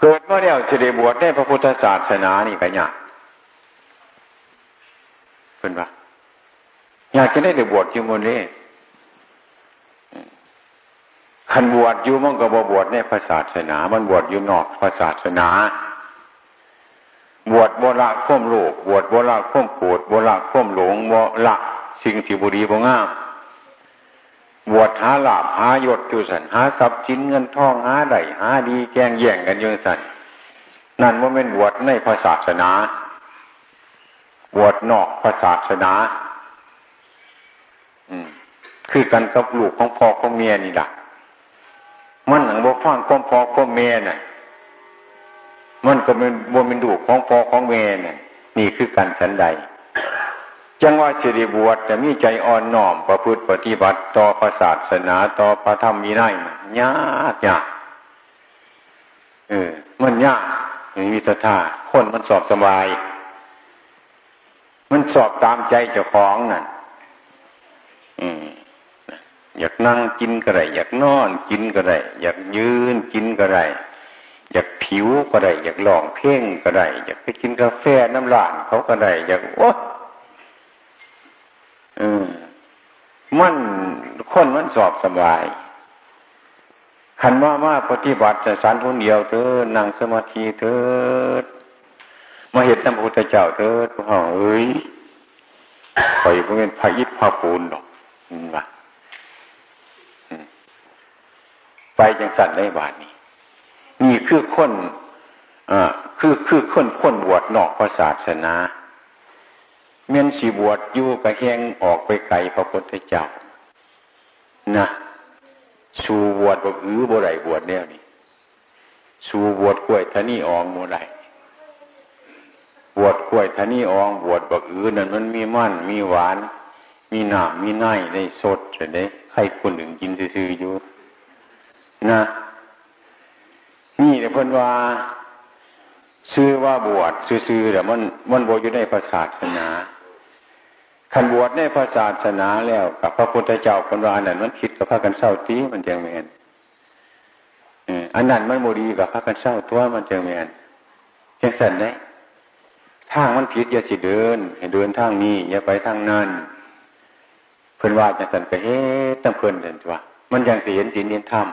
เกิดมาแล้วจะได้บวชในพระพุทธศาสนานี่ก็ยากเพิ่นว่าอยากจะได้บวชอยู่มื้อนี้คันบวชอยู่มันก็บ่บวชในพระศาสนามันบวชอยู่นอกพระศาสนาบวชบ่ละความโลภบวชบ่ละความโกรธบ่ละความหลงบ่ละสิ่งที่บ่ดีบ่งามบวชหาลาภหายศอยู่ซั่นหาทรัพย์สินเงินทองหาได้หาดีแกล้งแย่งกันอยู่ซั่นนั่นบ่แม่นบวชในพระศาสนาบวชนอกพระศาสนาคือกันกับลูกของพ่อของเมียนี่ล่ะมันหนังบ่ฟังความพ่อความแม่น่ะมันก็เป็นบ่เป็นลูกของพ่อของแม่น่ะนี่คือกันฉันใดจังว่าสิได้บวชแต่มีใจอ่อนน้อมประพฤติปฏิบัติต่อพระศาสนาต่อพระธรรมวินัยยากมันยากมีศรัทธาคนมันสอบสบายมันสอบตามใจเจ้าของนั่นอยากนั่งกินก็ได้อยากนอนกินก็ได้อยากยืนกินก็ได้อยากผิวก็ได้อยากร้องเพลงก็ได้อยากไปกินกาแฟน้ำร้านเขาก็ได้อยากมันคนมันสอบสบายขันมาปฏิบัติจะสารทุนเดียวเถิดนั่งสมาธิเถิดมาเห็นพระพุทธเจ้าเถิดพวกเราข่อยบ่เป็นพระอิฐพระปูนหรอกว่าไปจังสันได้บาทนี้นี่คือคนคือคนบวชนอกพระศาสนาเม่นสิบวชอยู่กระแหงออกไปไกลพระพุทธเจ้านะสู่บวชบ่บ่ได้บวชแนวนี้สู่บวชกล้วยทะนี่อองบ่ได้บวชกล้วยทะนี่อองบวชบ่นั่นมันมีมันมีหวานมีน้ำมีไนได้สดจังได๋ใครคนหนึ่งกินซื่อๆอยู่นะนี่เพิ่นว่าชื่อว่าบวชซื่อๆแต่มันบ่อยู่ในพระศาสนาคันบวชในพระศาสนาแล้วกับพระพุทธเจ้าเพิ่นว่าอันนั้นมันผิดกับพากันเศร้าตีมันจังแม่นอันนั้นมันบ่ดีกับพากันเศร้าตัวมันจังแม่นจังซั่นได้ทางมันผิดอย่าสิเดินให้เดินทางนี้อย่าไปทางนั้นเพิ่นว่าจังซั่นก็เฮ็ดตามเพิ่นนั่นตัวมันจังสิเห็นศีลเห็นธรรม